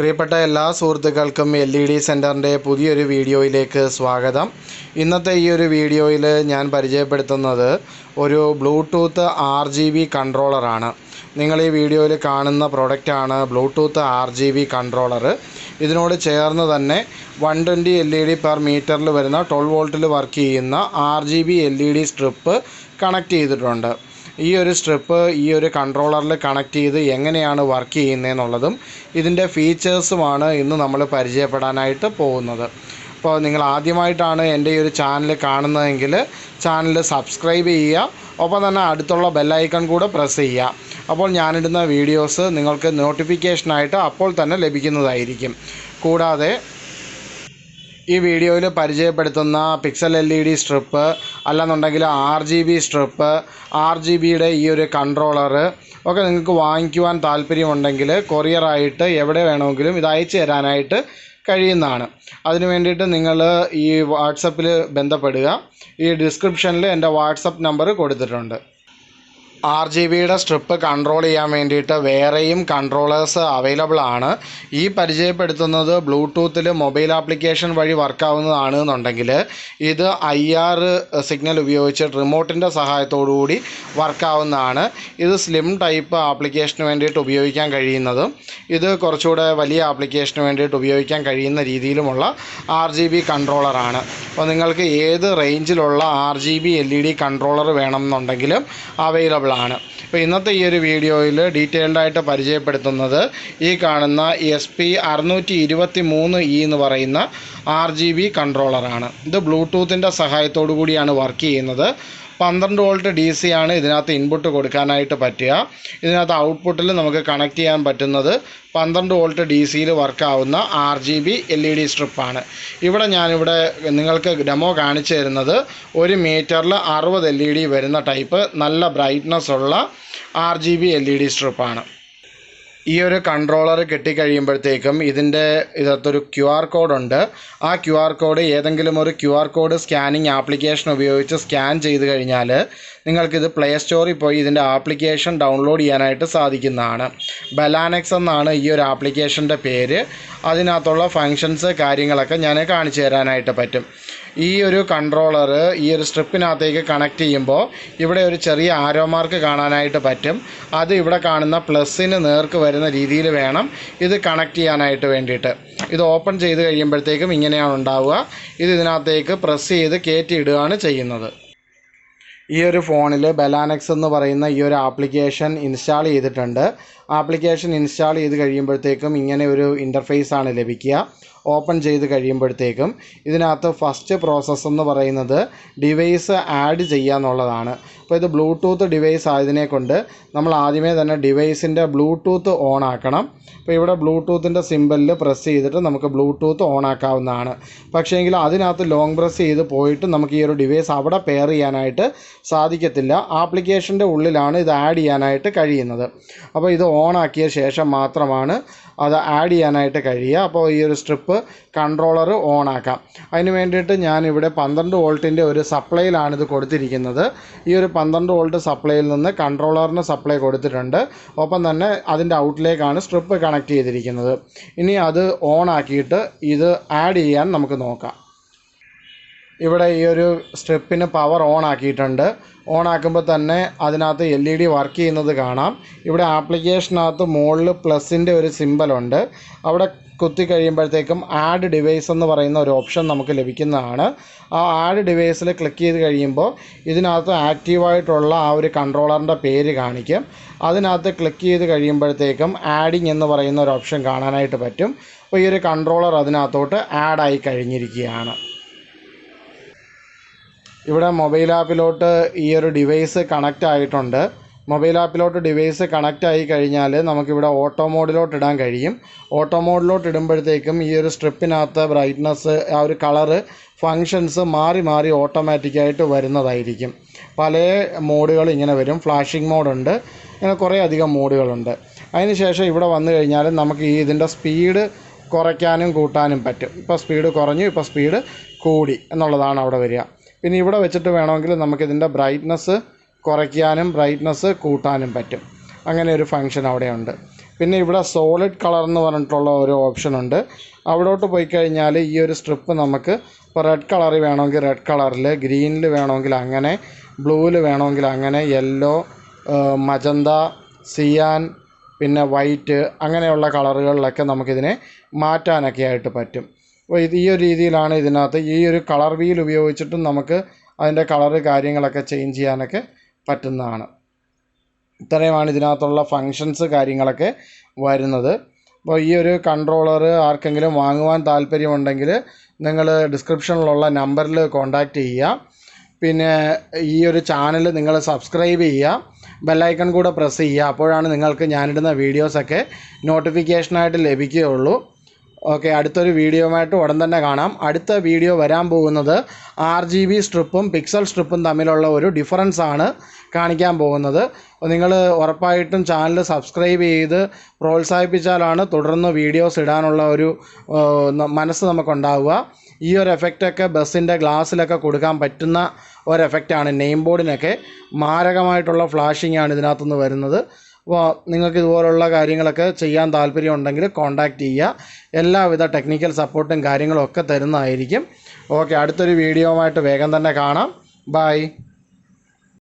പ്രിയപ്പെട്ട എല്ലാ സുഹൃത്തുക്കൾക്കും LED സെൻറ്ററിൻ്റെ പുതിയൊരു വീഡിയോയിലേക്ക് സ്വാഗതം. ഇന്നത്തെ ഈ ഒരു വീഡിയോയിൽ ഞാൻ പരിചയപ്പെടുത്തുന്നത് ഒരു ബ്ലൂടൂത്ത് RGB കൺട്രോളറാണ്. നിങ്ങൾ ഈ വീഡിയോയിൽ കാണുന്ന പ്രൊഡക്റ്റാണ് ബ്ലൂടൂത്ത് RGB കൺട്രോളർ. ഇതിനോട് ചേർന്ന് തന്നെ 120 LED പെർ മീറ്ററിൽ വരുന്ന 12 വോൾട്ടിൽ വർക്ക് ചെയ്യുന്ന RGB LED സ്ട്രിപ്പ് കണക്ട് ചെയ്തിട്ടുണ്ട്. ഈ ഒരു സ്ട്രിപ്പ് ഈ ഒരു കൺട്രോളറിൽ കണക്ട് ചെയ്ത് എങ്ങനെയാണ് വർക്ക് ചെയ്യുന്നതെന്നുള്ളതും ഇതിൻ്റെ ഫീച്ചേഴ്സുമാണ് ഇന്ന് നമ്മൾ പരിചയപ്പെടാനായിട്ട് പോകുന്നത്. അപ്പോൾ നിങ്ങൾ ആദ്യമായിട്ടാണ് എൻ്റെ ഈ ഒരു ചാനൽ കാണുന്നതെങ്കിൽ ചാനൽ സബ്സ്ക്രൈബ് ചെയ്യുക, ഒപ്പം തന്നെ അടുത്തുള്ള ബെല്ലൈക്കൺ കൂടെ പ്രസ് ചെയ്യുക. അപ്പോൾ ഞാനിടുന്ന വീഡിയോസ് നിങ്ങൾക്ക് നോട്ടിഫിക്കേഷനായിട്ട് അപ്പോൾ തന്നെ ലഭിക്കുന്നതായിരിക്കും. കൂടാതെ ഈ വീഡിയോയിൽ പരിചയപ്പെടുത്തുന്ന പിക്സൽ LED സ്ട്രിപ്പ് അല്ലെന്നുണ്ടെങ്കിൽ RGB സ്ട്രിപ്പ്, RGBയുടെ ഈ ഒരു കൺട്രോളർ ഒക്കെ നിങ്ങൾക്ക് വാങ്ങിക്കുവാൻ താല്പര്യമുണ്ടെങ്കിൽ കൊറിയറായിട്ട് എവിടെ വേണമെങ്കിലും ഇത് അയച്ചു തരാനായിട്ട് കഴിയുന്നതാണ്. അതിനു വേണ്ടിയിട്ട് നിങ്ങൾ ഈ വാട്സപ്പിൽ ബന്ധപ്പെടുക. ഈ ഡിസ്ക്രിപ്ഷനിൽ എൻ്റെ വാട്സപ്പ് നമ്പർ കൊടുത്തിട്ടുണ്ട്. RGBയുടെ സ്ട്രിപ്പ് കൺട്രോൾ ചെയ്യാൻ വേണ്ടിയിട്ട് വേറെയും കൺട്രോളേഴ്സ് അവൈലബിൾ ആണ്. ഈ പരിചയപ്പെടുത്തുന്നത് ബ്ലൂടൂത്തിൽ മൊബൈൽ ആപ്ലിക്കേഷൻ വഴി വർക്കാവുന്നതാണ് എന്നുണ്ടെങ്കിൽ ഇത് IR സിഗ്നൽ ഉപയോഗിച്ച് റിമോട്ടിൻ്റെ സഹായത്തോടുകൂടി വർക്കാവുന്നതാണ്. ഇത് സ്ലിം ടൈപ്പ് ആപ്ലിക്കേഷന് വേണ്ടിയിട്ട് ഉപയോഗിക്കാൻ കഴിയുന്നതും ഇത് കുറച്ചുകൂടെ വലിയ ആപ്ലിക്കേഷന് വേണ്ടിയിട്ട് ഉപയോഗിക്കാൻ കഴിയുന്ന രീതിയിലുമുള്ള RGB കൺട്രോളറാണ്. അപ്പോൾ നിങ്ങൾക്ക് ഏത് റേഞ്ചിലുള്ള RGB LED കൺട്രോളർ വേണമെന്നുണ്ടെങ്കിലും അവൈലബിൾ ആണ്. അപ്പോൾ ഇന്നത്തെ ഈ ഒരു വീഡിയോയിൽ ഡീറ്റെയിൽഡായിട്ട് പരിചയപ്പെടുത്തുന്നത് ഈ കാണുന്ന SP623E എന്ന് പറയുന്ന RGB കൺട്രോളറാണ്. ഇത് ബ്ലൂടൂത്തിൻ്റെ സഹായത്തോടു കൂടിയാണ് വർക്ക് ചെയ്യുന്നത്. 12 വോൾട്ട് DC ആണ് ഇതിനകത്ത് ഇൻപുട്ട് കൊടുക്കാനായിട്ട് പറ്റുക. ഇതിനകത്ത് ഔട്ട്പുട്ടിൽ നമുക്ക് കണക്ട് ചെയ്യാൻ പറ്റുന്നത് 12 വോൾട്ട് DCയിൽ വർക്കാവുന്ന RGB LED സ്ട്രിപ്പാണ്. ഇവിടെ ഞാനിവിടെ നിങ്ങൾക്ക് ഡെമോ കാണിച്ചു തരുന്നത് 1 മീറ്ററിൽ 60 LED വരുന്ന ടൈപ്പ് നല്ല ബ്രൈറ്റ്നസ് ഉള്ള RGB LED സ്ട്രിപ്പാണ്. ഈ ഒരു കൺട്രോളർ കിട്ടിക്കഴിയുമ്പോഴത്തേക്കും ഇതിനകത്തൊരു QR കോഡുണ്ട്. ആ QR കോഡ് ഏതെങ്കിലും ഒരു QR കോഡ് സ്കാനിങ് ആപ്ലിക്കേഷൻ ഉപയോഗിച്ച് സ്കാൻ ചെയ്ത് കഴിഞ്ഞാൽ നിങ്ങൾക്കിത് പ്ലേ സ്റ്റോറിൽ പോയി ഇതിൻ്റെ ആപ്ലിക്കേഷൻ ഡൗൺലോഡ് ചെയ്യാനായിട്ട് സാധിക്കുന്നതാണ്. ബലാനെക്സ് എന്നാണ് ഈ ഒരു ആപ്ലിക്കേഷൻ്റെ പേര്. അതിനകത്തുള്ള ഫങ്ഷൻസ് കാര്യങ്ങളൊക്കെ ഞാൻ കാണിച്ചു തരാനായിട്ട് പറ്റും. ഈ ഒരു കൺട്രോളർ ഈ ഒരു സ്ട്രിപ്പിനകത്തേക്ക് കണക്ട് ചെയ്യുമ്പോൾ ഇവിടെ ഒരു ചെറിയ ആരോ മാർക്ക് കാണാനായിട്ട് പറ്റും. അത് ഇവിടെ കാണുന്ന പ്ലസ്സിന് നേർക്ക് വരുന്ന രീതിയിൽ വേണം ഇത് കണക്ട് ചെയ്യാനായിട്ട് വേണ്ടിയിട്ട്. ഇത് ഓപ്പൺ ചെയ്ത് കഴിയുമ്പോഴത്തേക്കും ഇങ്ങനെയാണ് ഉണ്ടാവുക. ഇതിനകത്തേക്ക് പ്രസ് ചെയ്ത് കയറ്റിയിടുകയാണ് ചെയ്യുന്നത്. ഈ ഒരു ഫോണിൽ ബലാനെക്സ് എന്ന് പറയുന്ന ഈ ഒരു ആപ്ലിക്കേഷൻ ഇൻസ്റ്റാൾ ചെയ്തിട്ടുണ്ട്. ആപ്ലിക്കേഷൻ ഇൻസ്റ്റാൾ ചെയ്ത് കഴിയുമ്പോഴത്തേക്കും ഇങ്ങനെ ഒരു ഇൻ്റർഫേസാണ് ലഭിക്കുക. ഓപ്പൺ ചെയ്ത് കഴിയുമ്പോഴത്തേക്കും ഇതിനകത്ത് ഫസ്റ്റ് പ്രോസസ്സ് എന്ന് പറയുന്നത് ഡിവൈസ് ആഡ് ചെയ്യുക എന്നുള്ളതാണ്. അപ്പോൾ ഇത് ബ്ലൂടൂത്ത് ഡിവൈസ് ആയതിനെ കൊണ്ട് നമ്മൾ ആദ്യമേ തന്നെ ഡിവൈസിൻ്റെ ബ്ലൂടൂത്ത് ഓൺ ആക്കണം. അപ്പോൾ ഇവിടെ ബ്ലൂടൂത്തിൻ്റെ സിമ്പലിൽ പ്രസ് ചെയ്തിട്ട് നമുക്ക് ബ്ലൂടൂത്ത് ഓൺ ആക്കാവുന്നതാണ്. പക്ഷേങ്കിൽ അതിനകത്ത് ലോങ് പ്രസ് ചെയ്ത് പോയിട്ട് നമുക്ക് ഈ ഒരു ഡിവൈസ് അവിടെ പെയർ ചെയ്യാനായിട്ട് സാധിക്കത്തില്ല. ആപ്ലിക്കേഷൻ്റെ ഉള്ളിലാണ് ഇത് ആഡ് ചെയ്യാനായിട്ട് കഴിയുന്നത്. അപ്പോൾ ഇത് ഓൺ ആക്കിയ ശേഷം മാത്രമാണ് അത് ആഡ് ചെയ്യാനായിട്ട് കഴിയുക. അപ്പോൾ ഈ ഒരു സ്ട്രിപ്പ് കൺട്രോളർ ഓൺ ആക്കാം. അതിന് വേണ്ടിയിട്ട് ഞാനിവിടെ 12 വോൾട്ടിൻ്റെ ഒരു സപ്ലൈയിലാണ് ഇത് കൊടുത്തിരിക്കുന്നത്. ഈ ഒരു 12 വോൾട്ട് സപ്ലൈയിൽ നിന്ന് കൺട്രോളറിന് സപ്ലൈ കൊടുത്തിട്ടുണ്ട്. ഒപ്പം തന്നെ അതിൻ്റെ ഔട്ടിലേക്കാണ് സ്ട്രിപ്പ് കണക്ട് ചെയ്തിരിക്കുന്നത്. ഇനി അത് ഓൺ ആക്കിയിട്ട് ഇത് ആഡ് ചെയ്യാൻ നമുക്ക് നോക്കാം. ഇവിടെ ഈ ഒരു സ്ട്രിപ്പിന് പവർ ഓൺ ആക്കിയിട്ടുണ്ട്. ഓൺ ആക്കുമ്പോൾ തന്നെ അതിനകത്ത് LED വർക്ക് ചെയ്യുന്നത് കാണാം. ഇവിടെ ആപ്ലിക്കേഷനകത്ത് മുകളിൽ പ്ലസിൻ്റെ ഒരു സിമ്പലുണ്ട്. അവിടെ കുത്തി കഴിയുമ്പോഴത്തേക്കും ആഡ് ഡിവൈസ് എന്ന് പറയുന്ന ഒരു ഓപ്ഷൻ നമുക്ക് ലഭിക്കുന്നതാണ്. ആ ആഡ് ഡിവൈസിൽ ക്ലിക്ക് ചെയ്ത് കഴിയുമ്പോൾ ഇതിനകത്ത് ആക്റ്റീവായിട്ടുള്ള ആ ഒരു കൺട്രോളറിൻ്റെ പേര് കാണിക്കും. അതിനകത്ത് ക്ലിക്ക് ചെയ്ത് കഴിയുമ്പോഴത്തേക്കും ആഡിങ് എന്ന് പറയുന്ന ഒരു ഓപ്ഷൻ കാണാനായിട്ട് പറ്റും. അപ്പോൾ ഈ ഒരു കൺട്രോളർ അതിനകത്തോട്ട് ആഡായി കഴിഞ്ഞിരിക്കുകയാണ്. ഇവിടെ മൊബൈൽ ആപ്പിലോട്ട് ഈ ഒരു ഡിവൈസ് കണക്റ്റ് ആയിട്ടുണ്ട്. മൊബൈൽ ആപ്പിലോട്ട് ഡിവൈസ് കണക്റ്റ് ആയി കഴിഞ്ഞാൽ നമുക്കിവിടെ ഓട്ടോ മോഡിലോട്ട് ഇടാൻ കഴിയും. ഓട്ടോ മോഡിലോട്ട് ഇടുമ്പോഴത്തേക്കും ഈ ഒരു സ്ട്രിപ്പിനകത്ത് ബ്രൈറ്റ്നസ് ആ ഒരു കളറ് ഫങ്ഷൻസ് മാറി മാറി ഓട്ടോമാറ്റിക്കായിട്ട് വരുന്നതായിരിക്കും. പല മോഡുകൾ ഇങ്ങനെ വരും. ഫ്ലാഷിംഗ് മോഡുണ്ട്, ഇങ്ങനെ കുറേ അധികം മോഡുകളുണ്ട്. അതിന് ശേഷം ഇവിടെ വന്നു കഴിഞ്ഞാൽ നമുക്ക് ഇതിൻ്റെ സ്പീഡ് കുറയ്ക്കാനും കൂട്ടാനും പറ്റും. ഇപ്പോൾ സ്പീഡ് കുറഞ്ഞു, ഇപ്പോൾ സ്പീഡ് കൂടി എന്നുള്ളതാണ് അവിടെ വരിക. പിന്നെ ഇവിടെ വെച്ചിട്ട് വേണമെങ്കിൽ നമുക്കിതിൻ്റെ ബ്രൈറ്റ്നസ് കുറയ്ക്കാനും ബ്രൈറ്റ്നസ് കൂട്ടാനും പറ്റും. അങ്ങനെ ഒരു ഫങ്ഷൻ അവിടെയുണ്ട്. പിന്നെ ഇവിടെ സോളിഡ് കളർ എന്ന് പറഞ്ഞിട്ടുള്ള ഒരു ഓപ്ഷൻ ഉണ്ട്. അവിടോട്ട് പോയി കഴിഞ്ഞാൽ ഈ ഒരു സ്ട്രിപ്പ് നമുക്ക് ഇപ്പോൾ റെഡ് കളറിൽ വേണമെങ്കിൽ റെഡ് കളറിൽ, ഗ്രീനിൽ വേണമെങ്കിൽ അങ്ങനെ, ബ്ലൂവിൽ വേണമെങ്കിൽ അങ്ങനെ, യെല്ലോ, മജന്ത, സിയാൻ, പിന്നെ വൈറ്റ്, അങ്ങനെയുള്ള കളറുകളിലൊക്കെ നമുക്കിതിനെ മാറ്റാനൊക്കെ ആയിട്ട് പറ്റും. അപ്പോൾ ഈ ഒരു രീതിയിലാണ് ഇതിനകത്ത് ഈ ഒരു കളർ വീൽ ഉപയോഗിച്ചിട്ടും നമുക്ക് അതിൻ്റെ കളറ് കാര്യങ്ങളൊക്കെ ചേഞ്ച് ചെയ്യാനൊക്കെ പറ്റുന്നതാണ്. ഇത്രയുമാണ് ഇതിനകത്തുള്ള ഫങ്ഷൻസ് കാര്യങ്ങളൊക്കെ വരുന്നത്. അപ്പോൾ ഈ ഒരു കൺട്രോളർ ആർക്കെങ്കിലും വാങ്ങുവാൻ താല്പര്യമുണ്ടെങ്കിൽ നിങ്ങൾ ഡിസ്ക്രിപ്ഷനിലുള്ള നമ്പറിൽ കോൺടാക്റ്റ് ചെയ്യുക. പിന്നെ ഈ ഒരു ചാനൽ നിങ്ങൾ സബ്സ്ക്രൈബ് ചെയ്യുക, ബെല്ലൈക്കൺ കൂടെ പ്രസ് ചെയ്യുക. അപ്പോഴാണ് നിങ്ങൾക്ക് ഞാനിടുന്ന വീഡിയോസൊക്കെ നോട്ടിഫിക്കേഷനായിട്ട് ലഭിക്കുകയുള്ളൂ. ഓക്കെ, അടുത്തൊരു വീഡിയോയുമായിട്ട് ഉടൻ തന്നെ കാണാം. അടുത്ത വീഡിയോ വരാൻ പോകുന്നത് RGB സ്ട്രിപ്പും പിക്സൽ സ്ട്രിപ്പും തമ്മിലുള്ള ഒരു ഡിഫറൻസ് ആണ് കാണിക്കാൻ പോകുന്നത്. നിങ്ങൾ ഉറപ്പായിട്ടും ചാനൽ സബ്സ്ക്രൈബ് ചെയ്ത് പ്രോത്സാഹിപ്പിച്ചാലാണ് തുടർന്ന് വീഡിയോസ് ഇടാനുള്ള ഒരു മനസ്സ് നമുക്കുണ്ടാവുക. ഈ ഒരു എഫക്റ്റൊക്കെ ബസ്സിൻ്റെ ഗ്ലാസ്സിലൊക്കെ കൊടുക്കാൻ പറ്റുന്ന ഒരു എഫക്റ്റാണ്. നെയിം ബോർഡിനൊക്കെ മാരകമായിട്ടുള്ള ഫ്ലാഷിംഗ് ആണ് ഇതിനകത്തുനിന്ന് വരുന്നത്. അപ്പോൾ നിങ്ങൾക്ക് ഇതുപോലുള്ള കാര്യങ്ങളൊക്കെ ചെയ്യാൻ താല്പര്യമുണ്ടെങ്കിൽ കോൺടാക്റ്റ് ചെയ്യുക. എല്ലാവിധ ടെക്നിക്കൽ സപ്പോർട്ടും കാര്യങ്ങളും ഒക്കെ തരുന്നതായിരിക്കും. ഓക്കെ, അടുത്തൊരു വീഡിയോയുമായിട്ട് വേഗം തന്നെ കാണാം. ബൈ.